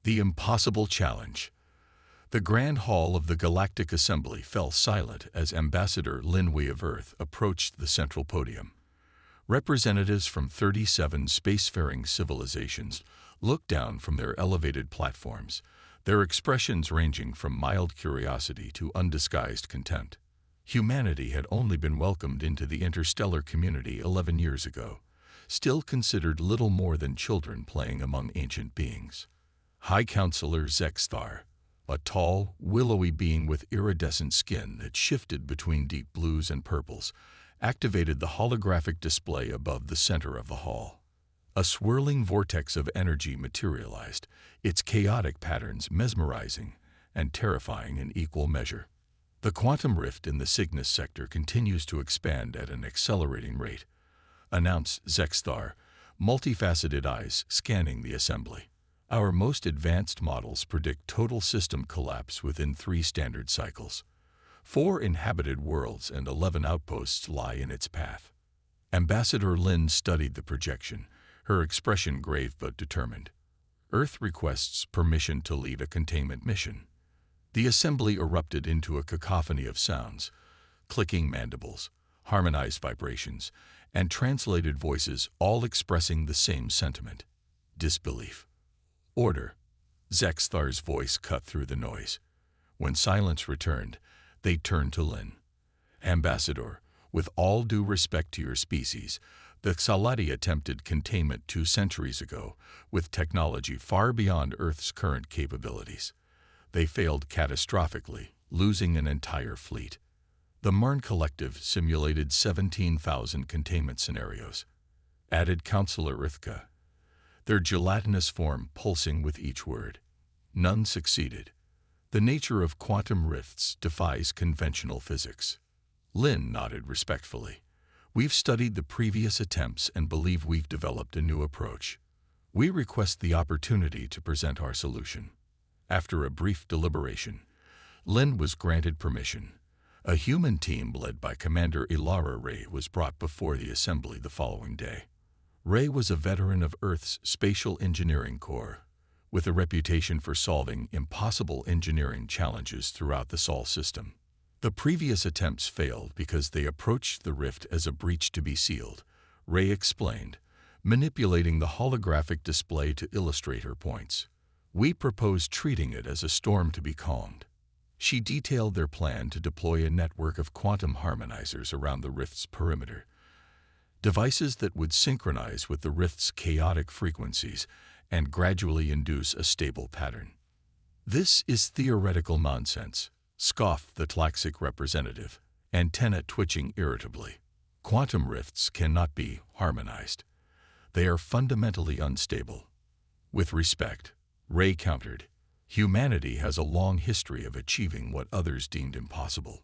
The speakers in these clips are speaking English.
The impossible challenge. The Grand Hall of the Galactic Assembly fell silent as Ambassador Linway of Earth approached the central podium. Representatives from 37 spacefaring civilizations looked down from their elevated platforms, their expressions ranging from mild curiosity to undisguised contempt. Humanity had only been welcomed into the interstellar community 11 years ago, still considered little more than children playing among ancient beings. High Counselor Zexthar, a tall, willowy being with iridescent skin that shifted between deep blues and purples, activated the holographic display above the center of the hall. A swirling vortex of energy materialized, its chaotic patterns mesmerizing and terrifying in equal measure. The quantum rift in the Cygnus sector continues to expand at an accelerating rate, announced Zexthar, multifaceted eyes scanning the assembly. Our most advanced models predict total system collapse within 3 standard cycles. 4 inhabited worlds and 11 outposts lie in its path. Ambassador Lin studied the projection, her expression grave but determined. Earth requests permission to lead a containment mission. The assembly erupted into a cacophony of sounds, clicking mandibles, harmonized vibrations, and translated voices, all expressing the same sentiment: disbelief. Order. Zexthar's voice cut through the noise. When silence returned, they turned to Lin. Ambassador, with all due respect to your species, the Xalati attempted containment 2 centuries ago with technology far beyond Earth's current capabilities. They failed catastrophically, losing an entire fleet. The Marn Collective simulated 17,000 containment scenarios, added Counselor Ithka, their gelatinous form pulsing with each word. None succeeded. The nature of quantum rifts defies conventional physics. Lin nodded respectfully. We've studied the previous attempts and believe we've developed a new approach. We request the opportunity to present our solution. After a brief deliberation, Lin was granted permission. A human team led by Commander Ilara Ray was brought before the assembly the following day. Ray was a veteran of Earth's Spatial Engineering Corps, with a reputation for solving impossible engineering challenges throughout the Sol system. The previous attempts failed because they approached the rift as a breach to be sealed, Ray explained, manipulating the holographic display to illustrate her points. We propose treating it as a storm to be calmed. She detailed their plan to deploy a network of quantum harmonizers around the rift's perimeter, devices that would synchronize with the rift's chaotic frequencies and gradually induce a stable pattern. This is theoretical nonsense, scoffed the Tlaxic representative, antenna twitching irritably. Quantum rifts cannot be harmonized. They are fundamentally unstable. With respect, Ray countered, humanity has a long history of achieving what others deemed impossible.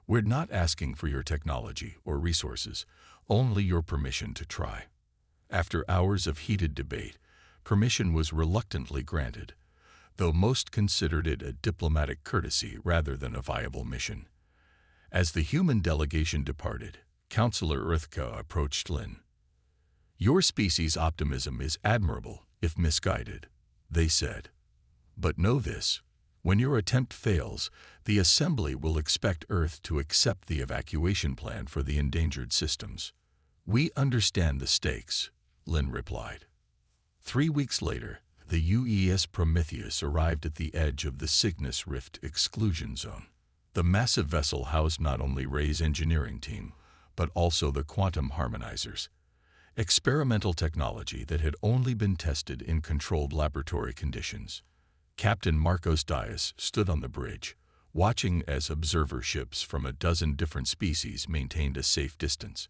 We're not asking for your technology or resources, only your permission to try. After hours of heated debate, permission was reluctantly granted, though most considered it a diplomatic courtesy rather than a viable mission. As the human delegation departed, Counselor Ithka approached Lin. Your species' optimism is admirable, if misguided, they said. But know this, when your attempt fails, the Assembly will expect Earth to accept the evacuation plan for the endangered systems. We understand the stakes, Lin replied. 3 weeks later, the UES Prometheus arrived at the edge of the Cygnus Rift exclusion zone. The massive vessel housed not only Ray's engineering team, but also the quantum harmonizers, experimental technology that had only been tested in controlled laboratory conditions. Captain Marcos Dias stood on the bridge, watching as observer ships from a dozen different species maintained a safe distance.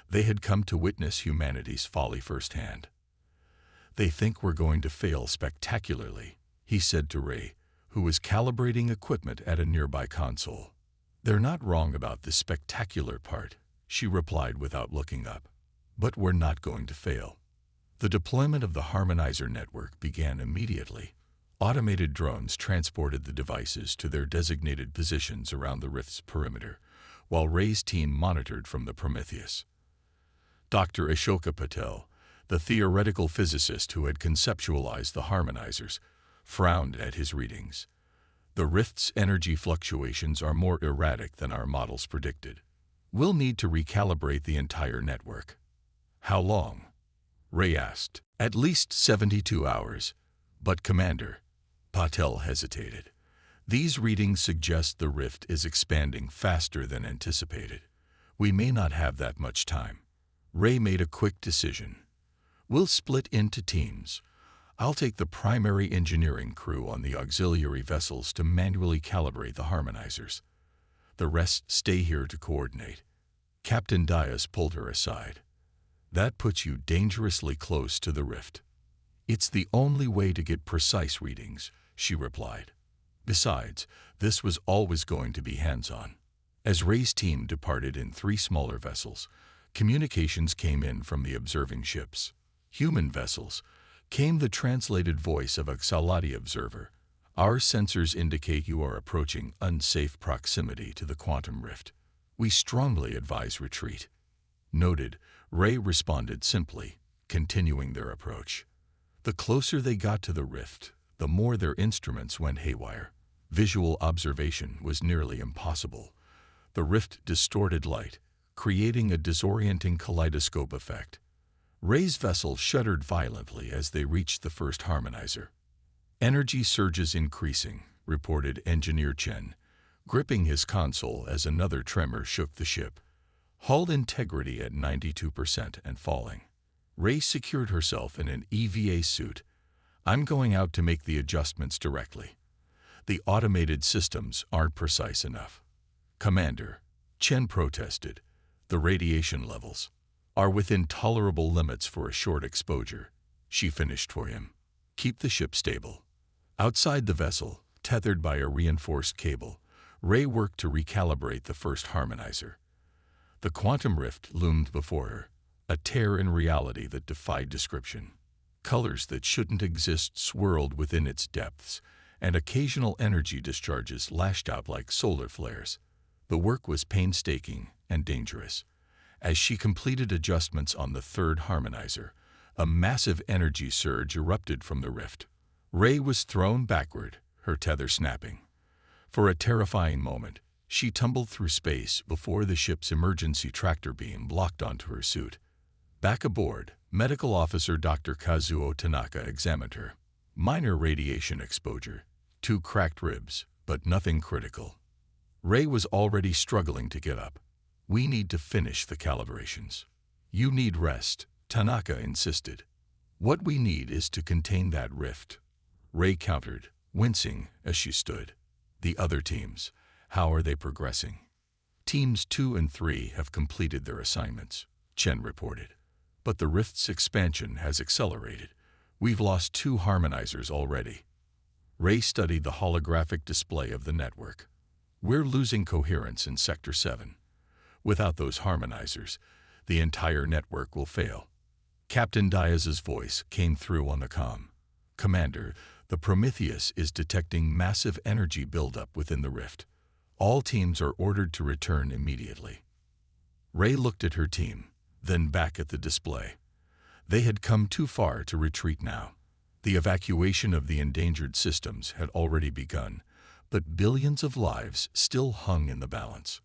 They had come to witness humanity's folly firsthand. They think we're going to fail spectacularly, he said to Ray, who was calibrating equipment at a nearby console. They're not wrong about the spectacular part, she replied without looking up. But we're not going to fail. The deployment of the harmonizer network began immediately. Automated drones transported the devices to their designated positions around the rift's perimeter, while Ray's team monitored from the Prometheus. Dr. Ashoka Patel, the theoretical physicist who had conceptualized the harmonizers, frowned at his readings. The rift's energy fluctuations are more erratic than our models predicted. We'll need to recalibrate the entire network. How long? Ray asked. At least 72 hours. But Commander, Patel hesitated. These readings suggest the rift is expanding faster than anticipated. We may not have that much time. Ray made a quick decision. We'll split into teams. I'll take the primary engineering crew on the auxiliary vessels to manually calibrate the harmonizers. The rest stay here to coordinate. Captain Diaz pulled her aside. That puts you dangerously close to the rift. It's the only way to get precise readings, she replied. Besides, this was always going to be hands-on. As Ray's team departed in 3 smaller vessels, communications came in from the observing ships. Human vessels, came the translated voice of a Xalati observer. Our sensors indicate you are approaching unsafe proximity to the quantum rift. We strongly advise retreat. Noted, Ray responded simply, continuing their approach. The closer they got to the rift, the more their instruments went haywire. Visual observation was nearly impossible. The rift distorted light, creating a disorienting kaleidoscope effect. Ray's vessel shuddered violently as they reached the first harmonizer. Energy surges increasing, reported Engineer Chen, gripping his console as another tremor shook the ship. Hull integrity at 92% and falling. Ray secured herself in an EVA suit. I'm going out to make the adjustments directly. The automated systems aren't precise enough. Commander, Chen protested, the radiation levels are within tolerable limits for a short exposure. She finished for him. Keep the ship stable. Outside the vessel, tethered by a reinforced cable, Ray worked to recalibrate the first harmonizer. The quantum rift loomed before her, a tear in reality that defied description. Colors that shouldn't exist swirled within its depths, and occasional energy discharges lashed out like solar flares. The work was painstaking and dangerous. As she completed adjustments on the third harmonizer, a massive energy surge erupted from the rift. Ray was thrown backward, her tether snapping. For a terrifying moment, she tumbled through space before the ship's emergency tractor beam locked onto her suit. Back aboard, Medical Officer Dr. Kazuo Tanaka examined her. Minor radiation exposure, 2 cracked ribs, but nothing critical. Ray was already struggling to get up. We need to finish the calibrations. You need rest, Tanaka insisted. What we need is to contain that rift. Ray countered, wincing as she stood. The other teams, how are they progressing? Teams 2 and 3 have completed their assignments, Chen reported. But the rift's expansion has accelerated. We've lost 2 harmonizers already. Ray studied the holographic display of the network. We're losing coherence in Sector 7. Without those harmonizers, the entire network will fail. Captain Diaz's voice came through on the comm. Commander, the Prometheus is detecting massive energy buildup within the rift. All teams are ordered to return immediately. Ray looked at her team, then back at the display. They had come too far to retreat now. The evacuation of the endangered systems had already begun, but billions of lives still hung in the balance.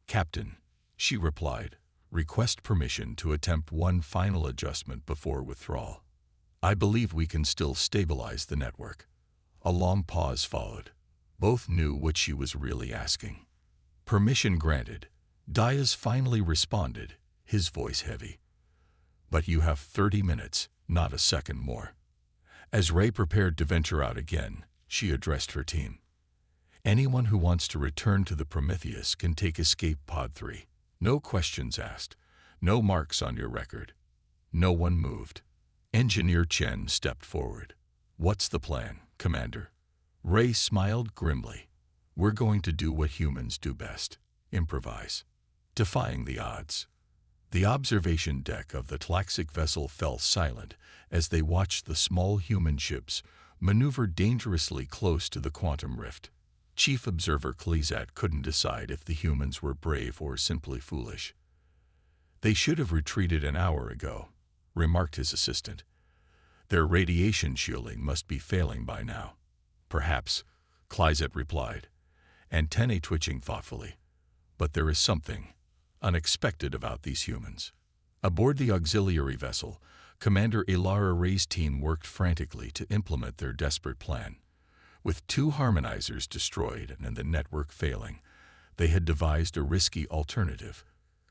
Captain, she replied, request permission to attempt one final adjustment before withdrawal. I believe we can still stabilize the network. A long pause followed. Both knew what she was really asking. Permission granted. Diaz finally responded, his voice heavy. But you have 30 minutes, not a second more. As Ray prepared to venture out again, she addressed her team. Anyone who wants to return to the Prometheus can take Escape Pod 3. No questions asked. No marks on your record. No one moved. Engineer Chen stepped forward. What's the plan, Commander? Ray smiled grimly. We're going to do what humans do best. Improvise. Defying the odds. The observation deck of the Tlaxic vessel fell silent as they watched the small human ships maneuver dangerously close to the quantum rift. Chief Observer Klezat couldn't decide if the humans were brave or simply foolish. They should have retreated an hour ago, remarked his assistant. Their radiation shielding must be failing by now. Perhaps, Clyzet replied, antennae twitching thoughtfully. But there is something unexpected about these humans. Aboard the auxiliary vessel, Commander Elara Ray's team worked frantically to implement their desperate plan. With 2 harmonizers destroyed and the network failing, they had devised a risky alternative,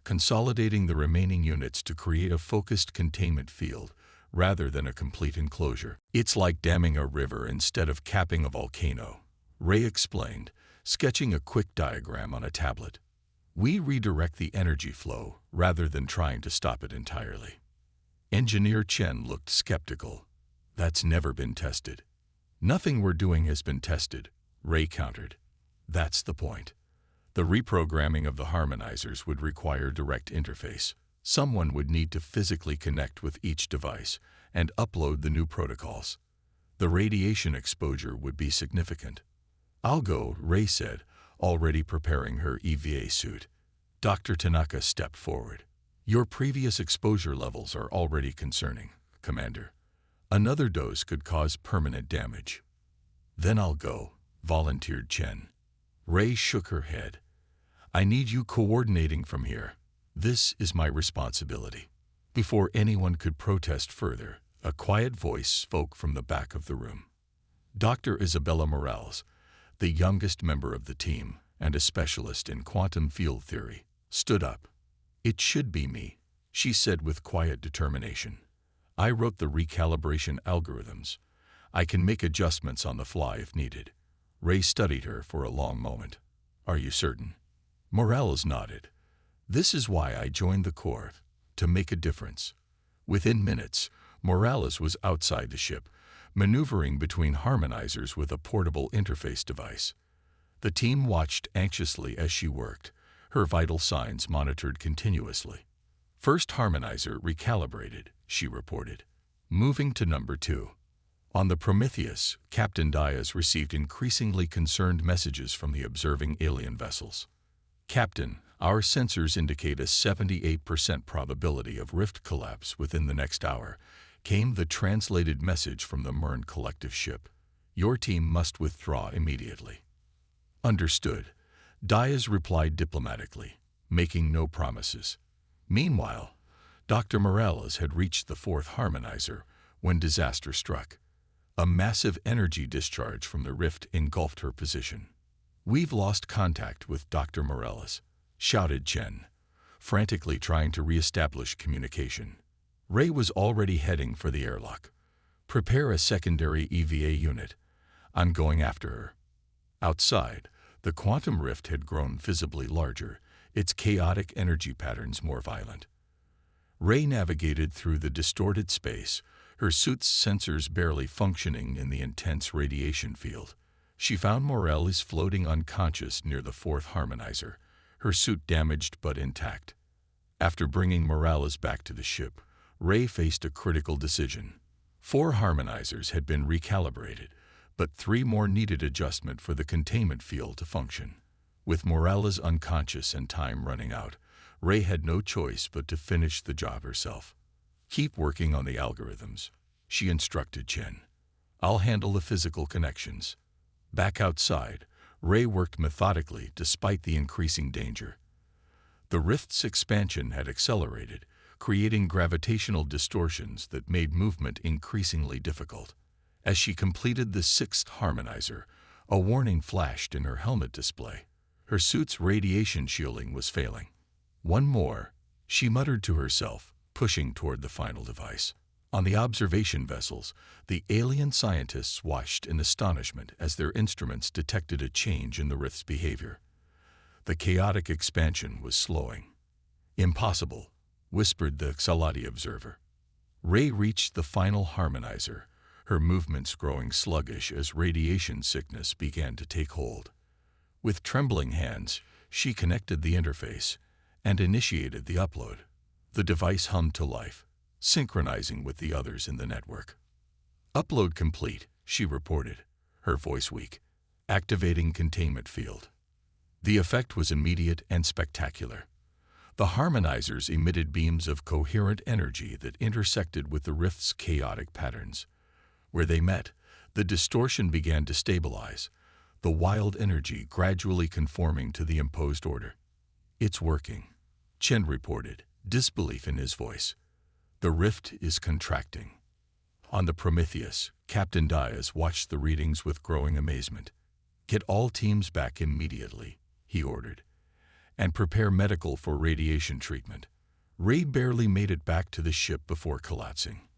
consolidating the remaining units to create a focused containment field rather than a complete enclosure. It's like damming a river instead of capping a volcano, Ray explained, sketching a quick diagram on a tablet. We redirect the energy flow rather than trying to stop it entirely. Engineer Chen looked skeptical. That's never been tested. Nothing we're doing has been tested, Ray countered. That's the point. The reprogramming of the harmonizers would require direct interface. Someone would need to physically connect with each device and upload the new protocols. The radiation exposure would be significant. I'll go, Ray said, already preparing her EVA suit. Dr. Tanaka stepped forward. Your previous exposure levels are already concerning, Commander. Another dose could cause permanent damage. Then I'll go, volunteered Chen. Ray shook her head. I need you coordinating from here. This is my responsibility. Before anyone could protest further, a quiet voice spoke from the back of the room. Dr. Isabella Morales, the youngest member of the team and a specialist in quantum field theory, stood up. It should be me, she said with quiet determination. I wrote the recalibration algorithms. I can make adjustments on the fly if needed. Ray studied her for a long moment. Are you certain? Morales nodded. This is why I joined the Corps, to make a difference. Within minutes, Morales was outside the ship, maneuvering between harmonizers with a portable interface device. The team watched anxiously as she worked, her vital signs monitored continuously. First harmonizer recalibrated, she reported. Moving to number 2. On the Prometheus, Captain Diaz received increasingly concerned messages from the observing alien vessels. Captain, our sensors indicate a 78% probability of rift collapse within the next hour, came the translated message from the Mern collective ship. Your team must withdraw immediately. Understood. Diaz replied diplomatically, making no promises. Meanwhile, Dr. Morales had reached the 4th harmonizer when disaster struck. A massive energy discharge from the rift engulfed her position. We've lost contact with Dr. Morales, shouted Chen, frantically trying to reestablish communication. Ray was already heading for the airlock. Prepare a secondary EVA unit. I'm going after her. Outside, the quantum rift had grown visibly larger, its chaotic energy patterns more violent. Ray navigated through the distorted space, her suit's sensors barely functioning in the intense radiation field. She found Morales floating unconscious near the 4th harmonizer, her suit damaged but intact. After bringing Morales back to the ship, Ray faced a critical decision. 4 harmonizers had been recalibrated, but 3 more needed adjustment for the containment field to function. With Morales unconscious and time running out, Ray had no choice but to finish the job herself. Keep working on the algorithms, she instructed Chen. I'll handle the physical connections. Back outside, Ray worked methodically despite the increasing danger. The rift's expansion had accelerated, creating gravitational distortions that made movement increasingly difficult. As she completed the 6th harmonizer, a warning flashed in her helmet display. Her suit's radiation shielding was failing. One more, she muttered to herself, pushing toward the final device. On the observation vessels, the alien scientists watched in astonishment as their instruments detected a change in the rift's behavior. The chaotic expansion was slowing. Impossible, whispered the Xalati observer. Ray reached the final harmonizer, her movements growing sluggish as radiation sickness began to take hold. With trembling hands, she connected the interface and initiated the upload. The device hummed to life, synchronizing with the others in the network. Upload complete, she reported, her voice weak. Activating containment field. The effect was immediate and spectacular. The harmonizers emitted beams of coherent energy that intersected with the rift's chaotic patterns. Where they met, The distortion began to stabilize, the wild energy gradually conforming to the imposed order. "It's working," Chen reported, disbelief in his voice. "The rift is contracting." On the Prometheus, Captain Diaz watched the readings with growing amazement. "Get all teams back immediately," he ordered, "and prepare medical for radiation treatment." Ray barely made it back to the ship before collapsing.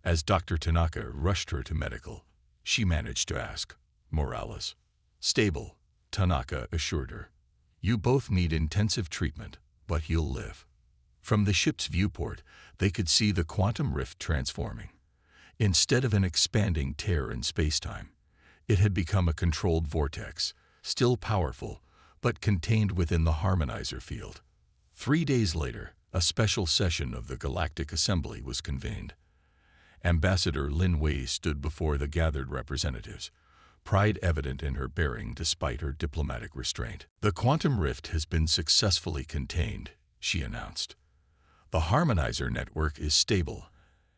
As Dr. Tanaka rushed her to medical, she managed to ask, "Morales?" "Stable," Tanaka assured her. "You both need intensive treatment, but you'll live." From the ship's viewport, they could see the quantum rift transforming. Instead of an expanding tear in spacetime, it had become a controlled vortex, still powerful, but contained within the harmonizer field. 3 days later, a special session of the Galactic Assembly was convened. Ambassador Lin Wei stood before the gathered representatives, pride evident in her bearing despite her diplomatic restraint. "The quantum rift has been successfully contained," she announced. "The harmonizer network is stable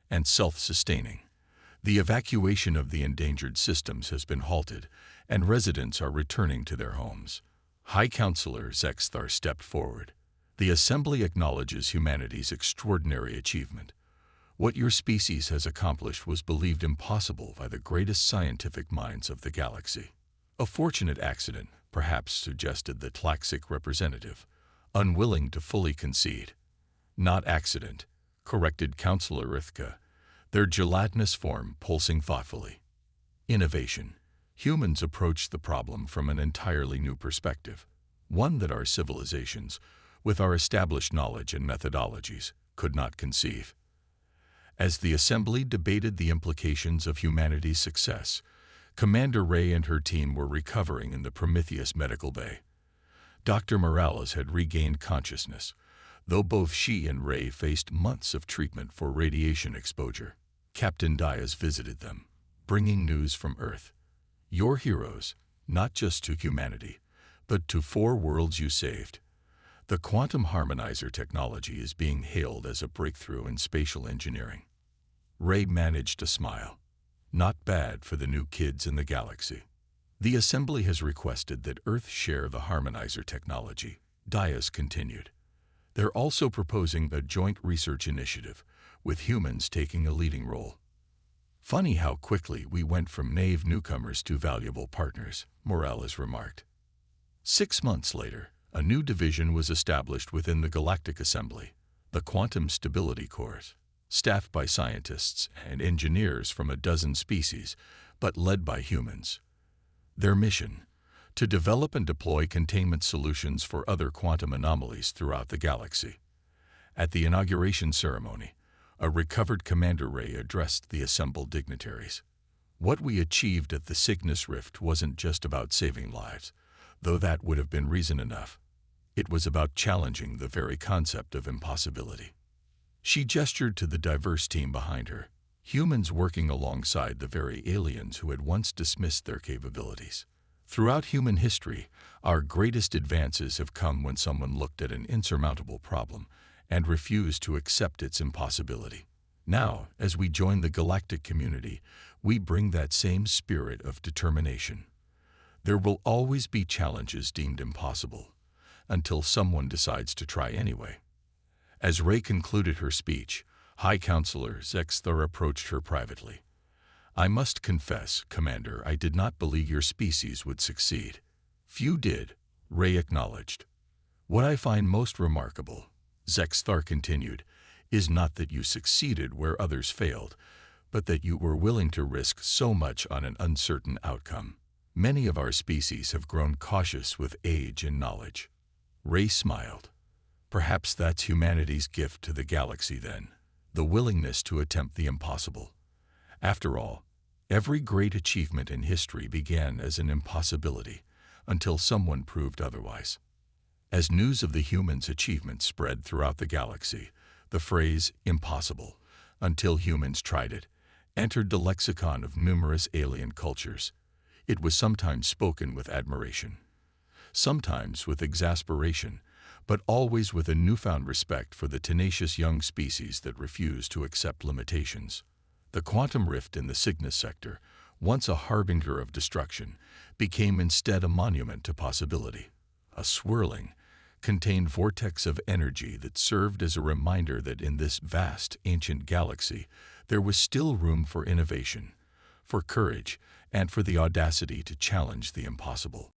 and self-sustaining. The evacuation of the endangered systems has been halted, and residents are returning to their homes." High Counselor Zexthar stepped forward. "The Assembly acknowledges humanity's extraordinary achievement. What your species has accomplished was believed impossible by the greatest scientific minds of the galaxy." "A fortunate accident," perhaps suggested the Tlaxic representative, unwilling to fully concede. "Not accident," corrected Counselor Rithka, their gelatinous form pulsing thoughtfully. "Innovation." Humans approached the problem from an entirely new perspective, one that our civilizations, with our established knowledge and methodologies, could not conceive. As the Assembly debated the implications of humanity's success, Commander Ray and her team were recovering in the Prometheus medical bay. Dr. Morales had regained consciousness, though both she and Ray faced months of treatment for radiation exposure. Captain Diaz visited them, bringing news from Earth. "Your heroes, not just to humanity, but to 4 worlds you saved. The quantum harmonizer technology is being hailed as a breakthrough in spatial engineering." Ray managed to smile. "Not bad for the new kids in the galaxy." "The Assembly has requested that Earth share the harmonizer technology," Diaz continued. "They're also proposing a joint research initiative, with humans taking a leading role." "Funny how quickly we went from naive newcomers to valuable partners," Morales remarked. 6 months later, a new division was established within the Galactic Assembly, the Quantum Stability Corps, staffed by scientists and engineers from a dozen species, but led by humans. Their mission: to develop and deploy containment solutions for other quantum anomalies throughout the galaxy. At the inauguration ceremony, a recovered Commander Ray addressed the assembled dignitaries. "What we achieved at the Cygnus Rift wasn't just about saving lives, though that would have been reason enough. It was about challenging the very concept of impossibility." She gestured to the diverse team behind her, humans working alongside the very aliens who had once dismissed their capabilities. "Throughout human history, our greatest advances have come when someone looked at an insurmountable problem and refused to accept its impossibility. Now, as we join the galactic community, we bring that same spirit of determination. There will always be challenges deemed impossible, until someone decides to try anyway." As Ray concluded her speech, High Counselor Zexthar approached her privately. "I must confess, Commander, I did not believe your species would succeed." "Few did," Ray acknowledged. "What I find most remarkable," Zexthar continued, "is not that you succeeded where others failed, but that you were willing to risk so much on an uncertain outcome. Many of our species have grown cautious with age and knowledge." Ray smiled. "Perhaps that's humanity's gift to the galaxy then, the willingness to attempt the impossible. After all, every great achievement in history began as an impossibility, until someone proved otherwise." As news of the humans' achievements spread throughout the galaxy, the phrase "impossible, until humans tried it" entered the lexicon of numerous alien cultures. It was sometimes spoken with admiration, sometimes with exasperation, but always with a newfound respect for the tenacious young species that refused to accept limitations. The quantum rift in the Cygnus sector, once a harbinger of destruction, became instead a monument to possibility, a swirling, contained vortex of energy that served as a reminder that in this vast, ancient galaxy, there was still room for innovation, for courage, and for the audacity to challenge the impossible.